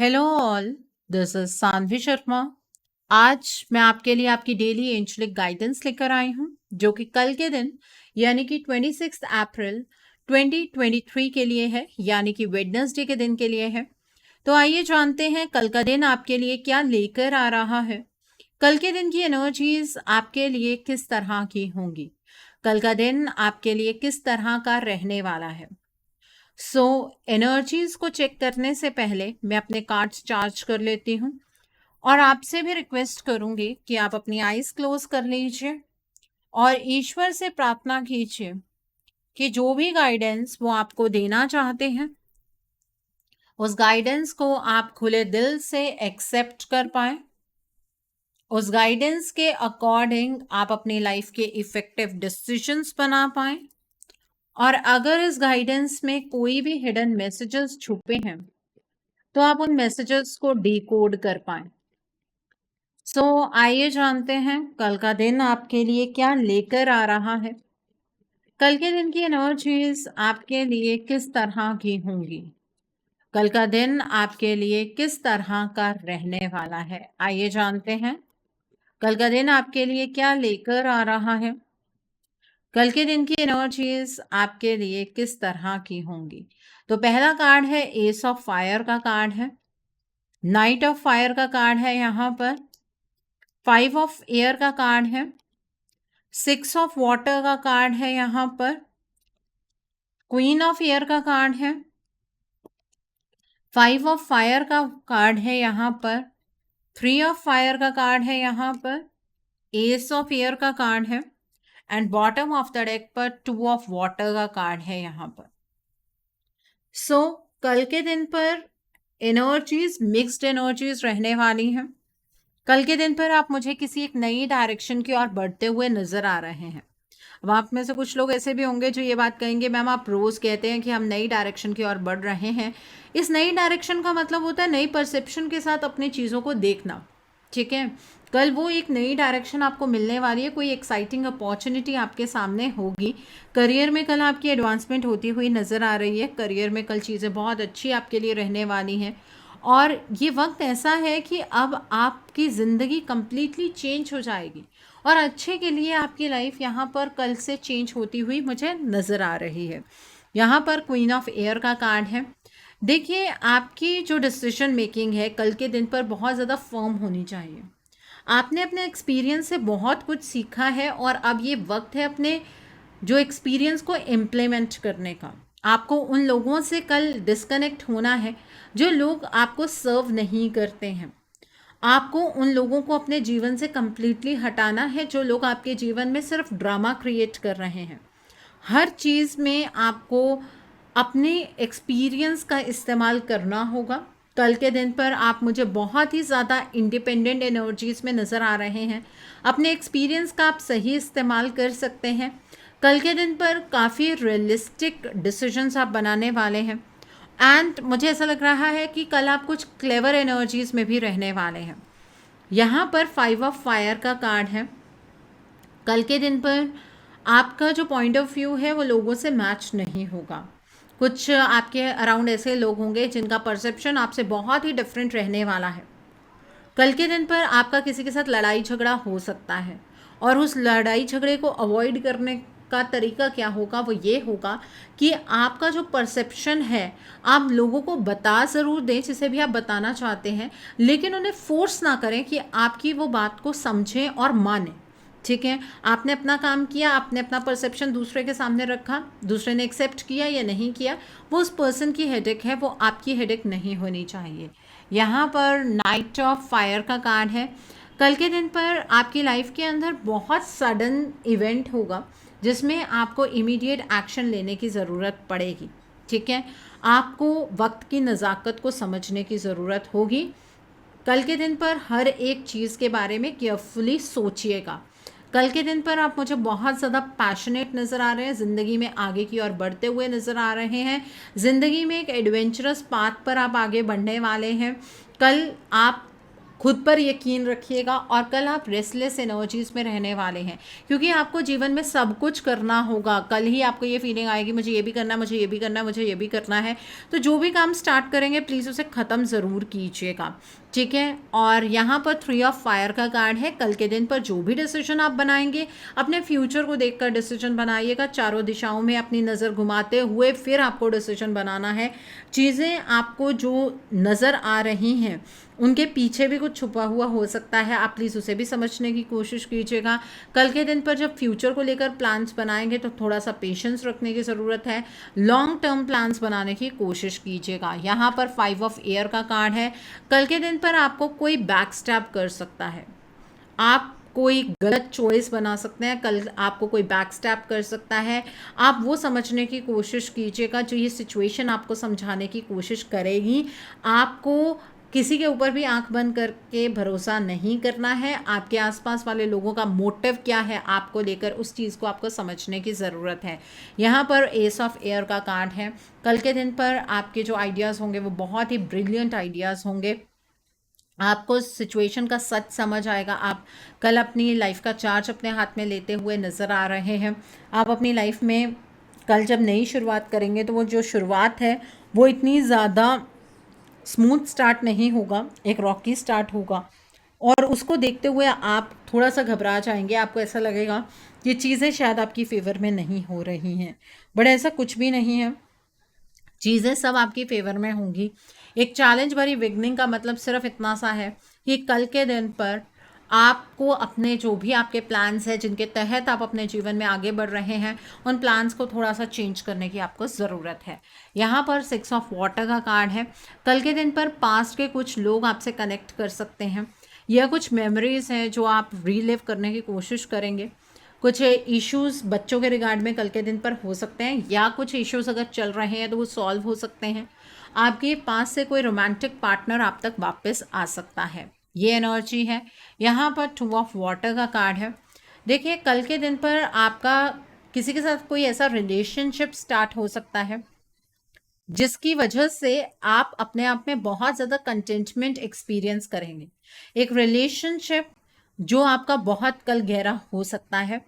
Hello all, this is Sanvi Sharma. आज मैं आपके लिए आपकी डेली एंजलिक गाइडेंस लेकर आई हूँ जो कि कल के दिन यानी कि 26 अप्रैल 2023 के लिए है, यानी कि वेडनेसडे के दिन के लिए है। तो आइए जानते हैं कल का दिन आपके लिए क्या लेकर आ रहा है। कल के दिन की एनर्जीज आपके लिए किस तरह की होंगी, कल का दिन आपके लिए किस तरह का रहने वाला है। एनर्जीज को चेक करने से पहले मैं अपने कार्ड्स चार्ज कर लेती हूँ और आपसे भी रिक्वेस्ट करूंगी कि आप अपनी आईज क्लोज कर लीजिए और ईश्वर से प्रार्थना कीजिए कि जो भी गाइडेंस वो आपको देना चाहते हैं उस गाइडेंस को आप खुले दिल से एक्सेप्ट कर पाए। उस गाइडेंस के अकॉर्डिंग आप अपनी लाइफ के इफेक्टिव डिसीजंस बना पाए। और अगर इस गाइडेंस में कोई भी हिडन मैसेजेस छुपे हैं तो आप उन मैसेजेस को डिकोड कर पाए। आइए जानते हैं कल का दिन आपके लिए क्या लेकर आ रहा है। कल के दिन की एनर्जीज आपके लिए किस तरह की होंगी, कल का दिन आपके लिए किस तरह का रहने वाला है। आइए जानते हैं कल का दिन आपके लिए क्या लेकर आ रहा है, कल के दिन की एनर्जीज आपके लिए किस तरह की होंगी। तो पहला कार्ड है एस ऑफ फायर का कार्ड है, नाइट ऑफ फायर का कार्ड है, यहाँ पर 5 ऑफ एयर का कार्ड है, 6 ऑफ वाटर का कार्ड है, यहाँ पर क्वीन ऑफ एयर का कार्ड है, 5 ऑफ फायर का कार्ड है, यहाँ पर 3 ऑफ फायर का कार्ड है, यहाँ पर एस ऑफ एयर का कार्ड है and bottom of the deck पर 2 ऑफ वाटर का कार्ड है यहाँ पर। कल के दिन पर एनर्जीज मिक्स्ड एनर्जीज रहने वाली हैं। कल के दिन पर आप मुझे किसी एक नई डायरेक्शन की ओर बढ़ते हुए नजर आ रहे हैं। अब आप में से कुछ लोग ऐसे भी होंगे जो ये बात कहेंगे, मैम आप रोज़ कहते हैं कि हम नई डायरेक्शन की ओर बढ़ रहे हैं। इस नई डायरेक्शन का मतलब होता है नई परसेप्शन के साथ अपनी चीज़ों को देखना। ठीक है, कल वो एक नई डायरेक्शन आपको मिलने वाली है, कोई एक्साइटिंग अपॉर्चुनिटी आपके सामने होगी। करियर में कल आपकी एडवांसमेंट होती हुई नज़र आ रही है। करियर में कल चीज़ें बहुत अच्छी आपके लिए रहने वाली हैं और ये वक्त ऐसा है कि अब आपकी ज़िंदगी कंप्लीटली चेंज हो जाएगी और अच्छे के लिए आपकी लाइफ यहाँ पर कल से चेंज होती हुई मुझे नज़र आ रही है। यहाँ पर क्वीन ऑफ एयर का कार्ड है। देखिए, आपकी जो डिसीजन मेकिंग है कल के दिन पर बहुत ज़्यादा फर्म होनी चाहिए। आपने अपने एक्सपीरियंस से बहुत कुछ सीखा है और अब ये वक्त है अपने जो एक्सपीरियंस को इम्प्लीमेंट करने का। आपको उन लोगों से कल डिस्कनेक्ट होना है जो लोग आपको सर्व नहीं करते हैं। आपको उन लोगों को अपने जीवन से कंप्लीटली हटाना है जो लोग आपके जीवन में सिर्फ ड्रामा क्रिएट कर रहे हैं। हर चीज़ में आपको अपने एक्सपीरियंस का इस्तेमाल करना होगा। कल के दिन पर आप मुझे बहुत ही ज़्यादा इंडिपेंडेंट एनर्जीज़ में नज़र आ रहे हैं। अपने एक्सपीरियंस का आप सही इस्तेमाल कर सकते हैं। कल के दिन पर काफ़ी रियलिस्टिक डिसीजंस आप बनाने वाले हैं एंड मुझे ऐसा लग रहा है कि कल आप कुछ क्लेवर एनर्जीज़ में भी रहने वाले हैं। यहाँ पर 5 ऑफ फायर का कार्ड है। कल के दिन पर आपका जो पॉइंट ऑफ व्यू है वो लोगों से मैच नहीं होगा। कुछ आपके अराउंड ऐसे लोग होंगे जिनका परसेप्शन आपसे बहुत ही डिफरेंट रहने वाला है। कल के दिन पर आपका किसी के साथ लड़ाई झगड़ा हो सकता है और उस लड़ाई झगड़े को अवॉइड करने का तरीका क्या होगा, वो ये होगा कि आपका जो परसेप्शन है आप लोगों को बता ज़रूर दें जिसे भी आप बताना चाहते हैं, लेकिन उन्हें फोर्स ना करें कि आपकी वो बात को समझें और मानें। ठीक है, आपने अपना काम किया, आपने अपना परसेप्शन दूसरे के सामने रखा, दूसरे ने एक्सेप्ट किया या नहीं किया, वो उस पर्सन की हेडेक है, वो आपकी हेडेक नहीं होनी चाहिए। यहाँ पर नाइट ऑफ फायर का कार्ड है। कल के दिन पर आपकी लाइफ के अंदर बहुत सडन इवेंट होगा जिसमें आपको इमीडिएट एक्शन लेने की ज़रूरत पड़ेगी। ठीक है, आपको वक्त की नज़ाकत को समझने की ज़रूरत होगी। कल के दिन पर हर एक चीज़ के बारे में केयरफुली सोचिएगा। कल के दिन पर आप मुझे बहुत ज़्यादा पैशनेट नज़र आ रहे हैं, ज़िंदगी में आगे की ओर बढ़ते हुए नज़र आ रहे हैं, ज़िंदगी में एक एडवेंचरस पाथ पर आप आगे बढ़ने वाले हैं। कल आप खुद पर यकीन रखिएगा और कल आप रेस्टलेस एनर्जीज में रहने वाले हैं, क्योंकि आपको जीवन में सब कुछ करना होगा। कल ही आपको ये फीलिंग आएगी मुझे ये भी करना है, मुझे ये भी करना है, मुझे ये भी करना है। तो जो भी काम स्टार्ट करेंगे प्लीज़ उसे ख़त्म ज़रूर कीजिएगा, ठीक है। और यहाँ पर 3 ऑफ फायर का कार्ड है। कल के दिन पर जो भी डिसीजन आप बनाएंगे अपने फ्यूचर को देखकर डिसीजन बनाइएगा। चारों दिशाओं में अपनी नज़र घुमाते हुए फिर आपको डिसीजन बनाना है। चीज़ें आपको जो नज़र आ रही हैं उनके पीछे भी कुछ छुपा हुआ हो सकता है, आप प्लीज़ उसे भी समझने की कोशिश कीजिएगा। कल के दिन पर जब फ्यूचर को लेकर प्लान्स बनाएंगे तो थोड़ा सा पेशेंस रखने की ज़रूरत है। लॉन्ग टर्म प्लान्स बनाने की कोशिश कीजिएगा। यहाँ पर 5 ऑफ एयर का कार्ड है। कल के दिन पर आपको कोई बैक स्टैब कर सकता है, आप कोई गलत चॉइस बना सकते हैं, कल आपको कोई बैक स्टैप कर सकता है। आप वो समझने की कोशिश कीजिएगा जो ये सिचुएशन आपको समझाने की कोशिश करेगी। आपको किसी के ऊपर भी आंख बंद करके भरोसा नहीं करना है। आपके आसपास वाले लोगों का मोटिव क्या है आपको लेकर, उस चीज़ को आपको समझने की ज़रूरत है। यहाँ पर एस ऑफ एयर का कार्ड है। कल के दिन पर आपके जो आइडियाज़ होंगे वो बहुत ही ब्रिलियंट आइडियाज़ होंगे। आपको सिचुएशन का सच समझ आएगा। आप कल अपनी लाइफ का चार्ज अपने हाथ में लेते हुए नज़र आ रहे हैं। आप अपनी लाइफ में कल जब नई शुरुआत करेंगे तो वो जो शुरुआत है वो इतनी ज़्यादा स्मूथ स्टार्ट नहीं होगा, एक रॉकी स्टार्ट होगा। और उसको देखते हुए आप थोड़ा सा घबरा जाएंगे, आपको ऐसा लगेगा ये चीज़ें शायद आपकी फेवर में नहीं हो रही हैं, बट ऐसा कुछ भी नहीं है। चीज़ें सब आपकी फेवर में होंगी। एक चैलेंज भरी बिगनिंग का मतलब सिर्फ इतना सा है कि कल के दिन पर आपको अपने जो भी आपके प्लान्स हैं जिनके तहत आप अपने जीवन में आगे बढ़ रहे हैं उन प्लान्स को थोड़ा सा चेंज करने की आपको ज़रूरत है। यहाँ पर 6 ऑफ वाटर का कार्ड है। कल के दिन पर पास्ट के कुछ लोग आपसे कनेक्ट कर सकते हैं या कुछ मेमोरीज हैं जो आप रीलिव करने की कोशिश करेंगे। कुछ इश्यूज बच्चों के रिगार्ड में कल के दिन पर हो सकते हैं, या कुछ इश्यूज अगर चल रहे हैं तो वो सॉल्व हो सकते हैं। आपके पास से कोई रोमांटिक पार्टनर आप तक वापस आ सकता है, ये एनर्जी है। यहाँ पर 2 ऑफ वाटर का कार्ड है। देखिए कल के दिन पर आपका किसी के साथ कोई ऐसा रिलेशनशिप स्टार्ट हो सकता है जिसकी वजह से आप अपने आप में बहुत ज़्यादा कंटेंटमेंट एक्सपीरियंस करेंगे। एक रिलेशनशिप जो आपका बहुत कल गहरा हो सकता है।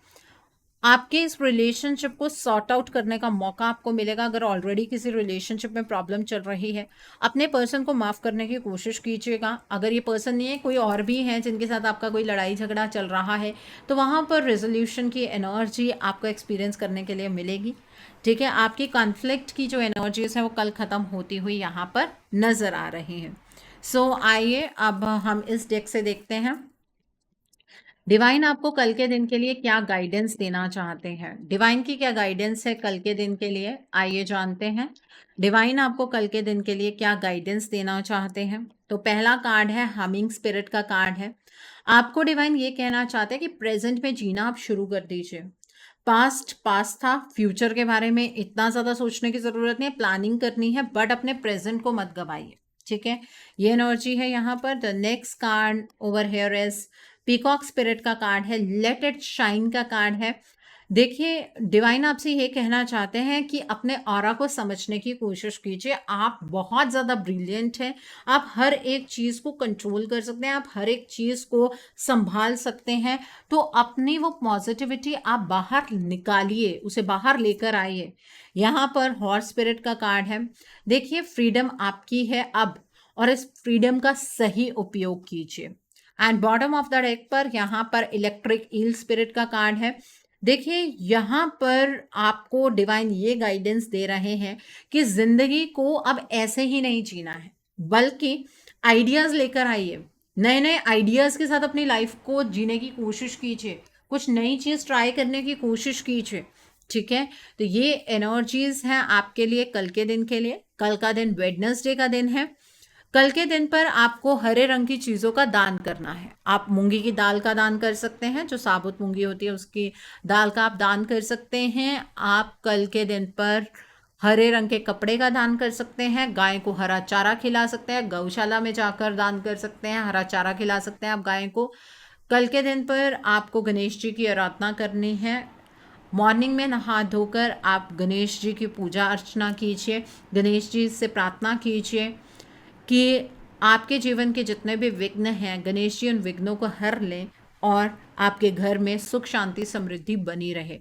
आपके इस रिलेशनशिप को सॉर्ट आउट करने का मौका आपको मिलेगा। अगर ऑलरेडी किसी रिलेशनशिप में प्रॉब्लम चल रही है अपने पर्सन को माफ़ करने की कोशिश कीजिएगा। अगर ये पर्सन नहीं है, कोई और भी है जिनके साथ आपका कोई लड़ाई झगड़ा चल रहा है, तो वहाँ पर रेजोल्यूशन की एनर्जी आपको एक्सपीरियंस करने के लिए मिलेगी, ठीक है। आपकी कॉन्फ्लिक्ट की जो एनर्जीज है वो कल ख़त्म होती हुई यहाँ पर नज़र आ रही हैं। सो आइए अब हम इस डेक से देखते हैं डिवाइन आपको कल के दिन के लिए क्या गाइडेंस देना चाहते हैं। डिवाइन की क्या गाइडेंस है कल के दिन के लिए, आइए जानते हैं डिवाइन आपको कल के दिन के लिए क्या गाइडेंस देना चाहते हैं। तो पहला कार्ड है हमिंग स्पिरिट का कार्ड है। आपको डिवाइन ये कहना चाहते हैं कि प्रेजेंट में जीना आप शुरू कर दीजिए। पास्ट पास्ट था, फ्यूचर के बारे में इतना ज़्यादा सोचने की ज़रूरत नहीं है, प्लानिंग करनी है, बट अपने प्रेजेंट को मत गवाइए, ठीक है। ये एनर्जी है यहाँ पर। The next card over here is peacock spirit का कार्ड है, लेट इट शाइन का कार्ड है। देखिए डिवाइन आपसे ये कहना चाहते हैं कि अपने ऑरा को समझने की कोशिश कीजिए। आप बहुत ज़्यादा ब्रिलियंट हैं, आप हर एक चीज़ को कंट्रोल कर सकते हैं, आप हर एक चीज़ को संभाल सकते हैं। तो अपनी वो पॉजिटिविटी आप बाहर निकालिए, उसे बाहर लेकर आइए। यहाँ पर हॉर्स स्पिरिट का कार्ड है। देखिए फ्रीडम आपकी है अब, और इस फ्रीडम का सही उपयोग कीजिए। And bottom of the deck पर यहाँ पर इलेक्ट्रिक ईल स्पिरिट का कार्ड है। देखिए यहाँ पर आपको डिवाइन ये गाइडेंस दे रहे हैं कि जिंदगी को अब ऐसे ही नहीं जीना है, बल्कि आइडियाज लेकर आइए। नए नए आइडियाज के साथ अपनी लाइफ को जीने की कोशिश कीजिए, कुछ नई चीज ट्राई करने की कोशिश कीजिए, ठीक है। तो ये एनर्जीज हैं आपके लिए कल के दिन के लिए। कल का दिन वेडनेसडे का दिन है। कल के दिन पर आपको हरे रंग की चीज़ों का दान करना है। आप मूंगी की दाल का दान कर सकते हैं, जो साबुत मूंगी होती है उसकी दाल का आप दान कर सकते हैं। आप कल के दिन पर हरे रंग के कपड़े का दान कर सकते हैं, गाय को हरा चारा खिला सकते हैं, गौशाला में जाकर दान कर सकते हैं, हरा चारा खिला सकते हैं आप गाय को। कल के दिन पर आपको गणेश जी की आराधना करनी है। मॉर्निंग में नहा धोकर आप गणेश जी की पूजा अर्चना कीजिए, गणेश जी से प्रार्थना कीजिए कि आपके जीवन के जितने भी विघ्न हैं, गणेश जी उन विघ्नों को हर लें और आपके घर में सुख शांति समृद्धि बनी रहे।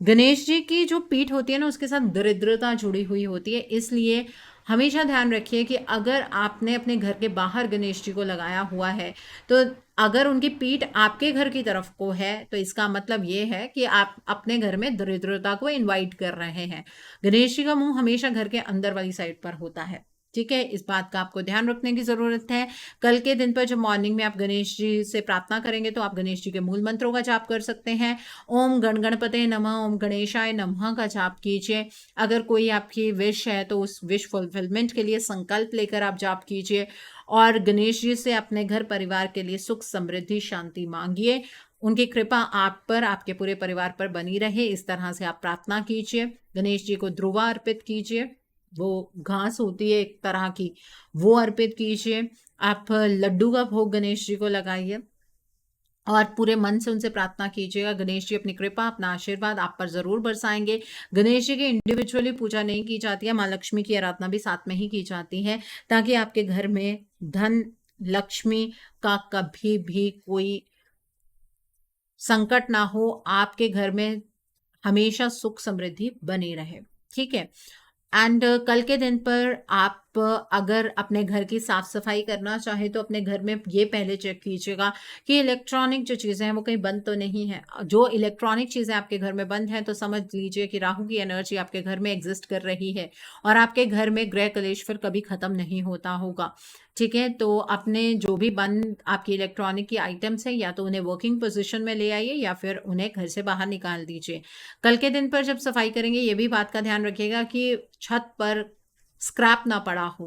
गणेश जी की जो पीठ होती है ना, उसके साथ दरिद्रता जुड़ी हुई होती है, इसलिए हमेशा ध्यान रखिए कि अगर आपने अपने घर के बाहर गणेश जी को लगाया हुआ है, तो अगर उनकी पीठ आपके घर की तरफ को है, तो इसका मतलब ये है कि आप अपने घर में दरिद्रता को इनवाइट कर रहे हैं। गणेश जी का मुंह हमेशा घर के अंदर वाली साइड पर होता है, ठीक है, इस बात का आपको ध्यान रखने की जरूरत है। कल के दिन पर जब मॉर्निंग में आप गणेश जी से प्रार्थना करेंगे, तो आप गणेश जी के मूल मंत्रों का जाप कर सकते हैं। ओम गण गणपते नमः, ओम गणेशाय नमः का जाप कीजिए। अगर कोई आपकी विश है तो उस विश फुलफिलमेंट के लिए संकल्प लेकर आप जाप कीजिए और गणेश जी से अपने घर परिवार के लिए सुख समृद्धि शांति मांगिए। उनकी कृपा आप पर, आपके पूरे परिवार पर बनी रहे, इस तरह से आप प्रार्थना कीजिए। गणेश जी को ध्रुवा अर्पित कीजिए, वो घास होती है एक तरह की, वो अर्पित कीजिए। आप लड्डू का भोग गणेश जी को लगाइए और पूरे मन से उनसे प्रार्थना कीजिएगा। गणेश जी अपनी कृपा, अपना आशीर्वाद आप पर जरूर बरसाएंगे। गणेश जी की इंडिविजुअली पूजा नहीं की जाती है, माँ लक्ष्मी की आराधना भी साथ में ही की जाती है, ताकि आपके घर में धन लक्ष्मी का कभी भी कोई संकट ना हो, आपके घर में हमेशा सुख समृद्धि बनी रहे, ठीक है। एंड कल के दिन पर आप अगर अपने घर की साफ सफाई करना चाहे, तो अपने घर में ये पहले चेक कीजिएगा कि इलेक्ट्रॉनिक जो चीज़ें हैं वो कहीं बंद तो नहीं है। जो इलेक्ट्रॉनिक चीज़ें आपके घर में बंद हैं, तो समझ लीजिए कि राहु की एनर्जी आपके घर में एग्जिस्ट कर रही है और आपके घर में ग्रह कलेश फिर कभी खत्म नहीं होता होगा, ठीक है। तो अपने जो भी बंद आपकी इलेक्ट्रॉनिक की आइटम्स हैं, या तो उन्हें वर्किंग पोजिशन में ले आइए या फिर उन्हें घर से बाहर निकाल दीजिए। कल के दिन पर जब सफाई करेंगे, ये भी बात का ध्यान रखिएगा कि छत पर स्क्रैप ना पड़ा हो,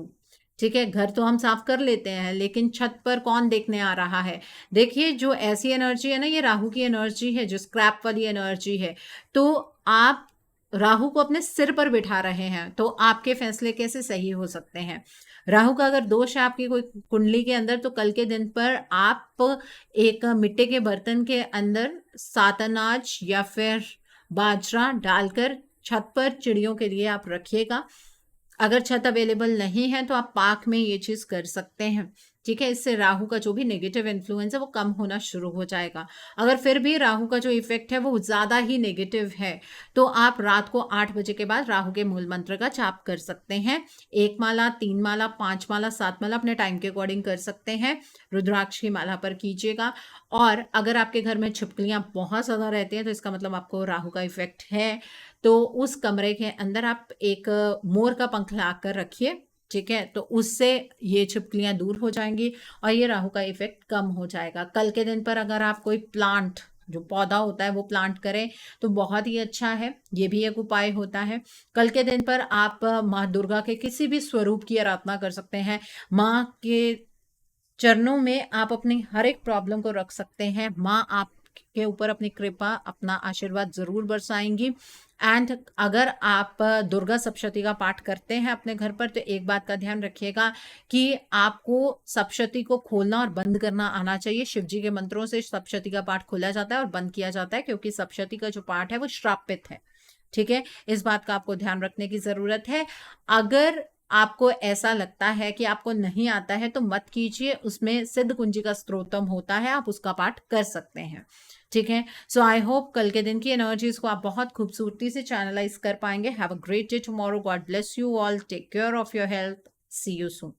ठीक है। घर तो हम साफ कर लेते हैं, लेकिन छत पर कौन देखने आ रहा है। देखिए, जो ऐसी एनर्जी है ना, ये राहु की एनर्जी है, जो स्क्रैप वाली एनर्जी है। तो आप राहु को अपने सिर पर बिठा रहे हैं, तो आपके फैसले कैसे सही हो सकते हैं। राहु का अगर दोष है आपकी कोई कुंडली के अंदर, तो कल के दिन पर आप एक मिट्टी के बर्तन के अंदर सात अनाज या फिर बाजरा डालकर छत पर चिड़ियों के लिए आप रखिएगा। अगर छत अवेलेबल नहीं है, तो आप पार्क में ये चीज कर सकते हैं, ठीक है। इससे राहु का जो भी नेगेटिव इन्फ्लुएंस है वो कम होना शुरू हो जाएगा। अगर फिर भी राहु का जो इफेक्ट है वो ज्यादा ही नेगेटिव है, तो आप रात को 8 बजे के बाद राहु के मूल मंत्र का जाप कर सकते हैं। 1 माला, 3 माला, 5 माला, 7 माला अपने टाइम के अकॉर्डिंग कर सकते हैं। रुद्राक्ष की माला पर कीजिएगा। और अगर आपके घर में छिपकलियां बहुत ज्यादा रहती हैं, तो इसका मतलब आपको राहु का इफेक्ट है। तो उस कमरे के अंदर आप एक मोर का पंख लाकर रखिए, ठीक है। तो उससे ये छिपकलियां दूर हो जाएंगी और ये राहु का इफेक्ट कम हो जाएगा। कल के दिन पर अगर आप कोई प्लांट, जो पौधा होता है वो प्लांट करें, तो बहुत ही अच्छा है, ये भी एक उपाय होता है। कल के दिन पर आप माँ दुर्गा के किसी भी स्वरूप की आराधना कर सकते हैं। माँ के चरणों में आप अपनी हर एक प्रॉब्लम को रख सकते हैं। माँ आप के ऊपर अपनी कृपा, अपना आशीर्वाद जरूर बरसाएंगी। एंड अगर आप दुर्गा सप्तशती का पाठ करते हैं अपने घर पर, तो एक बात का ध्यान रखिएगा कि आपको सप्तशती को खोलना और बंद करना आना चाहिए। शिव जी के मंत्रों से सप्तशती का पाठ खोला जाता है और बंद किया जाता है, क्योंकि सप्तशती का जो पाठ है वो श्रापित है, ठीक है। इस बात का आपको ध्यान रखने की जरूरत है। अगर आपको ऐसा लगता है कि आपको नहीं आता है, तो मत कीजिए, उसमें सिद्ध कुंजी का स्त्रोतम होता है, आप उसका पाठ कर सकते हैं, ठीक है। सो आई होप कल के दिन की एनर्जीज को आप बहुत खूबसूरती से चैनलाइज कर पाएंगे। Have a great day tomorrow. God bless you all. Take care of your health. See you soon.